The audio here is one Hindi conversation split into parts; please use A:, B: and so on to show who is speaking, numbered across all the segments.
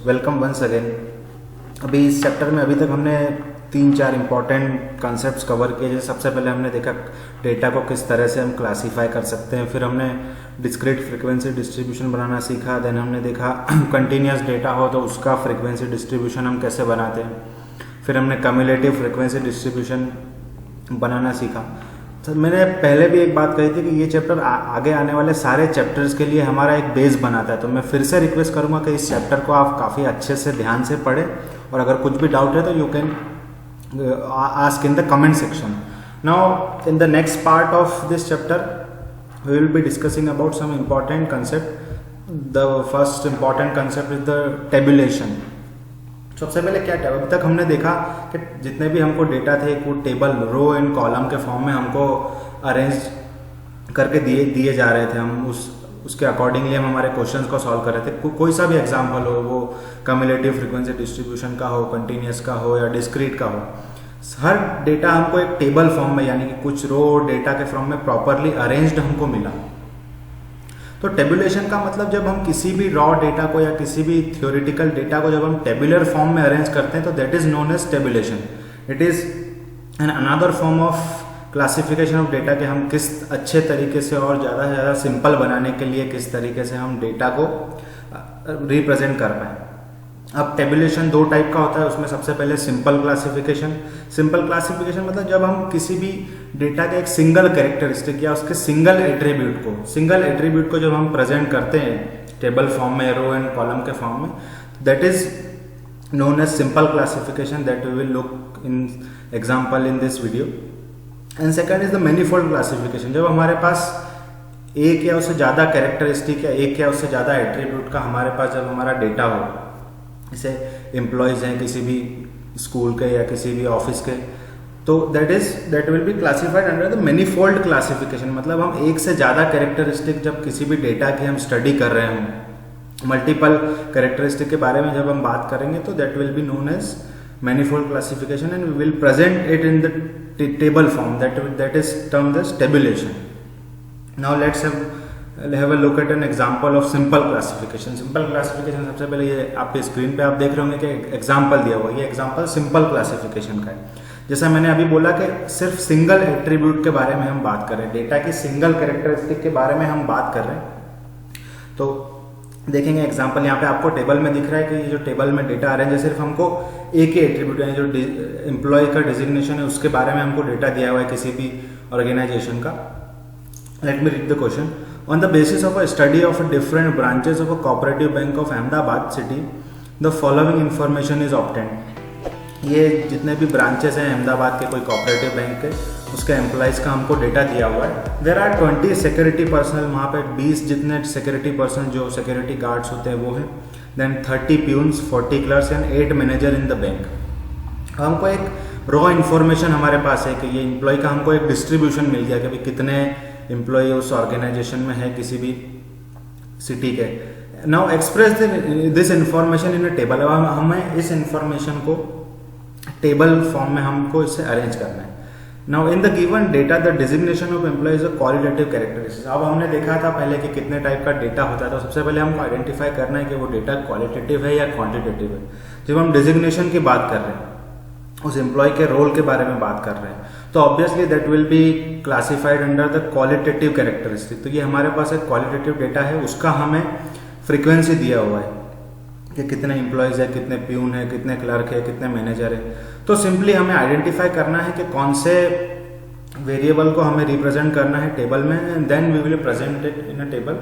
A: Welcome once again. अभी इस चैप्टर में अभी तक हमने 3-4 इम्पॉर्टेंट कॉन्सेप्ट्स कवर किए। जैसे सबसे पहले हमने देखा डेटा को किस तरह से हम क्लासीफाई कर सकते हैं, फिर हमने डिस्क्रीट फ्रीक्वेंसी डिस्ट्रीब्यूशन बनाना सीखा। देन हमने देखा कंटिन्यूस डेटा हो तो उसका फ्रीक्वेंसी डिस्ट्रीब्यूशन हम कैसे बनाते हैं। फिर हमने कम्युलेटिव फ्रीक्वेंसी डिस्ट्रीब्यूशन बनाना सीखा। तो मैंने पहले भी एक बात कही थी कि ये चैप्टर आगे आने वाले सारे चैप्टर्स के लिए हमारा एक बेस बनाता है। तो मैं फिर से रिक्वेस्ट करूँगा कि इस चैप्टर को आप काफ़ी अच्छे से ध्यान से पढ़ें, और अगर कुछ भी डाउट है तो you can ask in the comment section. Now in the next part of this chapter we will be discussing about some important concept. The first important concept is the tabulation. सबसे पहले क्या अभी तक हमने देखा कि जितने भी हमको डेटा थे वो टेबल, रो एंड कॉलम के फॉर्म में हमको अरेंज करके दिए जा रहे थे। हम उसके अकॉर्डिंगली हम हमारे क्वेश्चंस को सॉल्व कर रहे थे। कोई सा भी एग्जांपल हो, वो कम्युलेटिव फ्रीक्वेंसी डिस्ट्रीब्यूशन का हो, कंटिन्यूस का हो या डिस्क्रीट का हो, हर डेटा हमको एक टेबल फॉर्म में, यानी कि कुछ रो डेटा के फॉर्म में प्रॉपरली अरेंज्ड हमको मिला। तो टेबुलेशन का मतलब जब हम किसी भी रॉ डेटा को या किसी भी थ्योरेटिकल डेटा को जब हम टेबुलर फॉर्म में अरेंज करते हैं तो that is known as tabulation. It is an another form of classification of data कि हम किस अच्छे तरीके से और ज़्यादा से ज़्यादा सिंपल बनाने के लिए किस तरीके से हम डेटा को रिप्रेजेंट कर पाएँ। अब टेबुलेशन 2 टाइप का होता है। उसमें सबसे पहले सिंपल क्लासिफिकेशन। सिंपल क्लासिफिकेशन मतलब जब हम किसी भी डेटा के एक सिंगल कैरेक्टरिस्टिक या उसके सिंगल एट्रीब्यूट को जब हम प्रेजेंट करते हैं टेबल फॉर्म में, रो एंड कॉलम के फॉर्म में, that is known as simple classification that we will look in example in this video. And second is the manifold classification. जब हमारे पास एक या उससे ज़्यादा कैरेक्टरिस्टिक या एक या उससे ज़्यादा एट्रीब्यूट का हमारे पास जब हमारा डेटा हो, जैसे एम्प्लॉयज़ हैं किसी भी स्कूल के या किसी भी ऑफिस के, तो that will be classified under the manifold classification. मतलब हम एक से ज़्यादा कैरेक्टरिस्टिक जब किसी भी डेटा की हम स्टडी कर रहे हों, मल्टीपल कैरेक्टरिस्टिक के बारे में जब हम बात करेंगे तो that will be known as manifold classification and we will present it in the table form that is termed as tabulation. Now let's have a look at an example of simple classification। Simple classification सबसे पहले ये आपके स्क्रीन पे आप देख रहे होंगे कि एग्जांपल दिया हुआ है। ये एग्जांपल सिंपल क्लासिफिकेशन का है। जैसा मैंने अभी बोला कि सिर्फ सिंगल एट्रीब्यूट के बारे में हम बात कर रहे हैं, डेटा की सिंगल कैरेक्टरिस्टिक के बारे में हम बात कर रहे हैं। तो देखेंगे एग्जाम्पल यहाँ पे आपको टेबल में दिख रहा है कि ये जो टेबल में डेटा अरेंज है, सिर्फ हमको एक ही एट्रीब्यूट है, जो एम्प्लॉय का डिजिग्नेशन है उसके बारे में हमको डेटा दिया हुआ है किसी भी ऑर्गेनाइजेशन का। Let me read the question. On the basis of a study of different branches of a cooperative bank of Ahmedabad city, the following information is obtained। ये जितने भी ब्रांचेस हैं अहमदाबाद के कोई कोऑपरेटिव बैंक के, उसके एम्प्लॉयज़ का हमको डेटा दिया हुआ है। देयर आर 20 सिक्योरिटी पर्सनल, वहाँ पे 20 जितने सिक्योरिटी पर्सन जो सिक्योरिटी गार्ड्स होते हैं वो हैं। Then 30 peons, 40 clerks and 8 manager in the bank. हमको एक रॉ इन्फॉर्मेशन हमारे पास है कि ये एम्प्लॉय का हमको एक डिस्ट्रीब्यूशन मिल गया कि भाई कितने एम्प्लॉय उस ऑर्गेनाइजेशन में है किसी भी सिटी के। Now express this information in a table. अब हमें इस इंफॉर्मेशन को टेबल फॉर्म में हमको इसे अरेंज करना है। Now in the given data the designation of employee is a qualitative characteristic. अब हमने देखा था पहले कि कितने टाइप का डेटा होता है, तो सबसे पहले हमको आइडेंटिफाई करना है कि वो डेटा क्वालिटेटिव है या क्वांटिटेटिव है। जब हम डिजिग्नेशन की बात कर रहे हैं, उस एम्प्लॉय के रोल के बारे में बात कर रहे हैं, तो obviously that will be classified under the qualitative characteristic. तो ये हमारे पास एक क्वालिटेटिव डेटा है, उसका हमें फ्रीक्वेंसी दिया हुआ है कि कितने एम्प्लॉयज़ है, कितने प्यून है, कितने क्लर्क है, कितने मैनेजर है। तो सिंपली हमें आइडेंटिफाई करना है कि कौन से वेरिएबल को हमें रिप्रेजेंट करना है टेबल में, and then we will present it in a table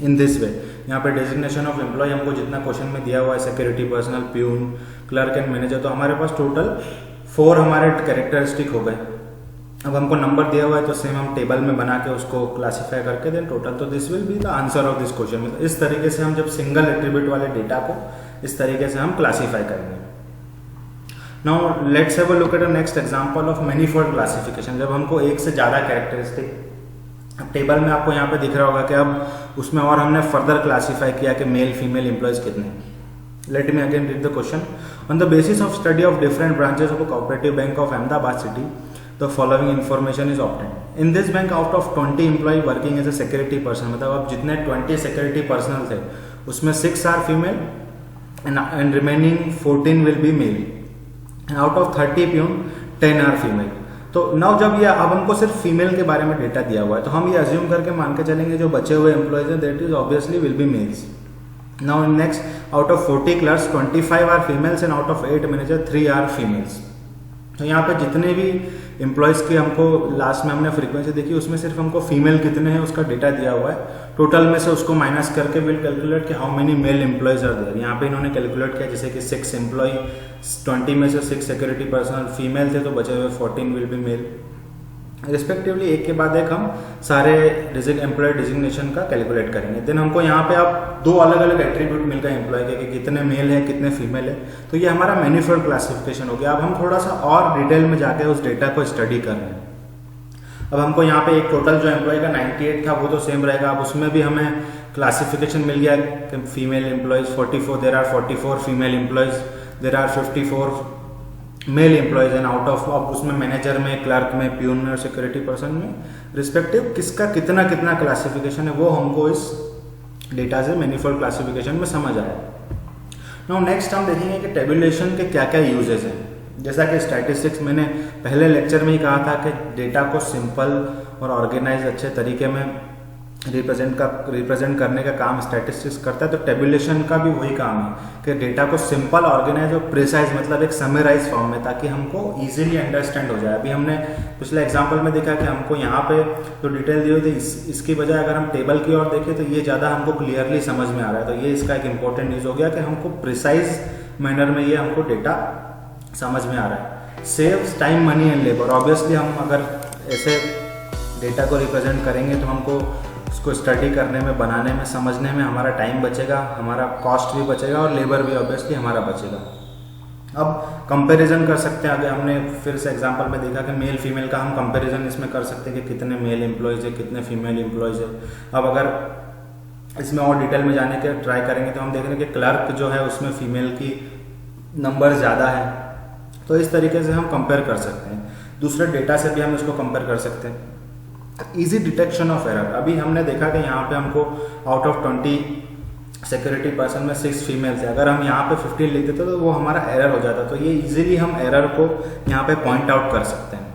A: in this way. यहाँ पे डेजिग्नेशन ऑफ एम्प्लॉय हमको जितना क्वेश्चन में दिया हुआ है, security personal, peon, clerk and manager, तो हमारे पास टोटल 4 हमारे कैरेक्टरिस्टिक हो गए। अब हमको नंबर दिया हुआ है तो सेम हम टेबल में बना के उसको क्लासीफाई करके देन टोटल, तो this will be the answer of this question. मतलब इस तरीके से हम जब सिंगल एट्रीब्यूट वाले डेटा को इस तरीके से हम क्लासीफाई करेंगे। Now let's have a look at a next example of manifold classification. जब हमको एक से ज़्यादा कैरेक्टरिस्टिक, अब टेबल में आपको यहाँ पे दिख रहा होगा कि अब उसमें और हमने फर्दर क्लासीफाई किया कि मेल फीमेल एम्प्लॉयज़ कितने। Let me again read the question. On the basis of study of different branches of a cooperative bank of Ahmedabad city, the following information is obtained. In this bank out of 20 employee working as a security person, मतलब अब जितने 20 सिक्योरिटी पर्सनल थे उसमें 6 are female and remaining 14 will be male. Out of 30 peon 10 are female. तो नाउ जब ये अब हमको सिर्फ फीमेल के बारे में डेटा दिया हुआ है तो हम ये अज्यूम करके मान के चलेंगे जो बचे हुए एम्प्लॉयज हैं that is obviously will be males. Now next out of 40 clerks 25 are females and out of 8 manager 3 are females. तो यहाँ पे जितने भी एम्प्लॉयज़ के हमको लास्ट में हमने फ्रीक्वेंसी देखी उसमें सिर्फ हमको फीमेल कितने हैं उसका डेटा दिया हुआ है. टोटल में से उसको माइनस करके विल कैलकुलेट कि how many male employees are there. यहाँ पे इन्होंने कैलकुलेट किया जैसे कि 6 एम्प्लॉय 20 में से 6 सिक्योरिटी पर्सनल फीमेल थे तो बचे हुए 14 विल बी मेल. रिस्पेक्टिवली एक के बाद एक हम सारे एम्प्लॉय डिजिग्नेशन का कैलकुलेट करेंगे. देन हमको यहाँ पे अब दो अलग अलग एट्रीब्यूट मिल गए एम्प्लॉय के कि कितने मेल है कितने फीमेल है. तो ये हमारा मैनिफोल्ड क्लासिफिकेशन हो गया. अब हम थोड़ा सा और डिटेल में जाके उस डेटा को स्टडी कर रहे हैं. अब हमको यहाँ पे एक टोटल जो एम्प्लॉय का 98 था वो तो सेम रहेगा. अब उसमें भी हमें क्लासिफिकेशन मिल गया कि female employees 44 there are 44 female employees there are 54 male employees and out of अब उसमें मैनेजर में क्लर्क में प्यून में और सिक्योरिटी पर्सन में रिस्पेक्टिव किसका कितना कितना क्लासिफिकेशन है वो हमको इस डेटा से मैनिफोल्ड क्लासिफिकेशन में समझ आया. नाउ नेक्स्ट हम देखेंगे कि टेबुलेशन के क्या क्या यूजेस हैं. जैसा कि स्टैटिस्टिक्स मैंने पहले लेक्चर में ही कहा था कि डेटा को सिंपल और ऑर्गेनाइज अच्छे तरीके में रिप्रेजेंट करने का काम स्टैटिस्टिक्स करता है. तो टेबुलेशन का भी वही काम है कि डेटा को सिंपल ऑर्गेनाइज और प्रिसाइज मतलब एक समराइज फॉर्म में ताकि हमको इजीली अंडरस्टैंड हो जाए. अभी हमने पिछले एग्जांपल में देखा कि हमको यहाँ पे जो डिटेल दी हुई थी इसकी बजाय अगर हम टेबल की ओर देखें तो ये ज़्यादा हमको क्लियरली समझ में आ रहा है. तो ये इसका एक इंपॉर्टेंट न्यूज़ हो गया कि हमको प्रिसाइज मैनर में ये हमको डेटा समझ में आ रहा है. Saves time money and labour. Obviously हम अगर ऐसे डेटा को रिप्रेजेंट करेंगे तो हमको उसको स्टडी करने में बनाने में समझने में हमारा टाइम बचेगा, हमारा कॉस्ट भी बचेगा और लेबर भी ऑब्वियसली हमारा बचेगा. अब कंपैरिजन कर सकते हैं. अगर हमने फिर से एग्जांपल में देखा कि मेल फीमेल का हम कंपैरिजन इसमें कर सकते हैं कि कितने मेल एम्प्लॉयज़ है कितने फीमेल एम्प्लॉयज़ है. अब अगर इसमें और डिटेल में जाने के ट्राई करेंगे तो हम देख रहे हैं कि क्लर्क जो है उसमें फीमेल की नंबर ज़्यादा है. तो इस तरीके से हम कंपेयर कर सकते हैं. दूसरे डेटा से भी हम इसको कंपेयर कर सकते हैं. Easy detection of error. अभी हमने देखा कि यहाँ पे हमको आउट ऑफ 20 सिक्योरिटी पर्सन में 6 फीमेल थे. अगर हम यहाँ पे 15 लिख देते तो वो हमारा एरर हो जाता. तो ये इजीली हम एरर को यहाँ पे पॉइंट आउट कर सकते हैं.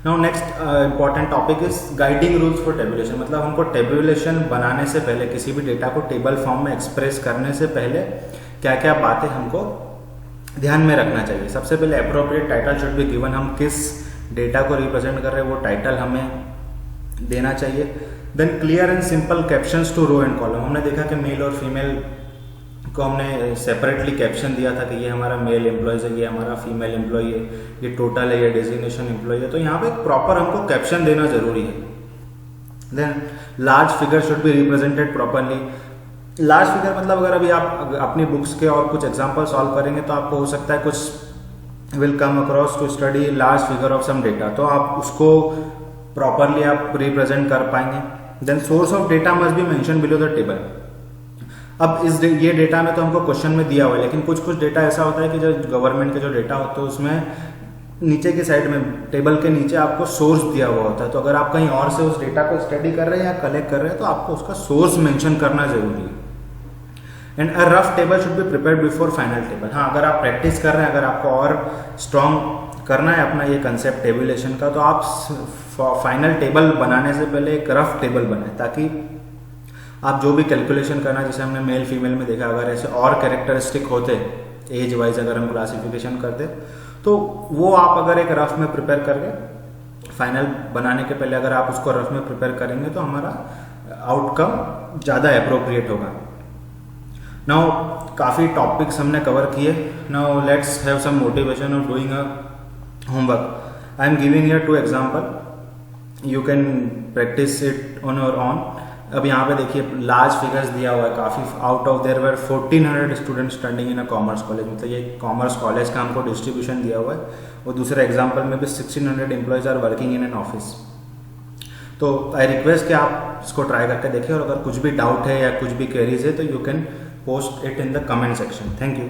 A: Now next important topic is guiding rules for tabulation. मतलब हमको टेबुलेशन बनाने से पहले किसी भी डेटा को टेबल फॉर्म में एक्सप्रेस करने से पहले क्या क्या बातें हमको ध्यान में रखना चाहिए. सबसे पहले appropriate title should be given. हम किस डेटा को रिप्रेजेंट कर रहे हैं वो टाइटल हमें देना चाहिए. Then clear and simple captions to row and column. हमने देखा कि मेल और फीमेल को हमने सेपरेटली कैप्शन दिया था कि ये हमारा मेल एम्प्लॉयज है, ये हमारा फीमेल एम्प्लॉय है, ये टोटल है, ये डेजिग्नेशन एम्प्लॉय है. तो यहाँ पे प्रॉपर हमको कैप्शन देना जरूरी है. Then large figure should be represented properly. Large figure मतलब अगर अभी आप अपनी बुक्स के और कुछ एग्जाम्पल सॉल्व करेंगे तो आपको हो सकता है कुछ will come across to study large figure of some data. तो आप उसको प्रॉपरली आप रिप्रेजेंट कर पाएंगे. Then source of data must be mention below the table. अब ये डेटा में तो हमको क्वेश्चन में दिया हुआ है लेकिन कुछ डेटा ऐसा होता है कि जो गवर्नमेंट के जो डेटा होते हैं उसमें नीचे की साइड में टेबल के नीचे आपको सोर्स दिया हुआ होता है. तो अगर आप कहीं और से उस डेटा को स्टडी कर रहे हैं या कलेक्ट कर रहे हैं तो आपको उसका सोर्स मेंशन करना जरूरी है. And a rough table should be prepared before final table. हाँ, अगर आप प्रैक्टिस कर रहे हैं, अगर आपको और स्ट्रॉन्ग करना है अपना ये कंसेप्ट टेबुलेशन का तो आप फाइनल टेबल बनाने से पहले एक रफ टेबल बनाएं ताकि आप जो भी कैलकुलेशन करना, जैसे हमने मेल फीमेल में देखा, अगर ऐसे और कैरेक्टरिस्टिक होते एज वाइज अगर हम क्लासिफिकेशन करते तो वो आप अगर एक रफ में प्रिपेयर करके फाइनल बनाने के पहले अगर आप उसको रफ में प्रिपेयर करेंगे तो हमारा आउटकम ज़्यादा अप्रोप्रिएट होगा. नाउ काफ़ी टॉपिक्स हमने कवर किए. Now let's have some motivation of doing a homework. I am giving here 2 example. You can practise it on your own. अब यहाँ पे देखिए लार्ज फिगर्स दिया हुआ है काफ़ी. Out of there were 1400 students studying in a commerce college. मतलब ये कॉमर्स कॉलेज का हमको डिस्ट्रीब्यूशन दिया हुआ है. और दूसरे एग्जांपल में भी 1600 employees are working in an office. तो आई रिक्वेस्ट कि आप इसको ट्राई करके देखिए और अगर कुछ भी डाउट है या कुछ भी क्वेरीज है तो you can post it in the comment section. Thank you.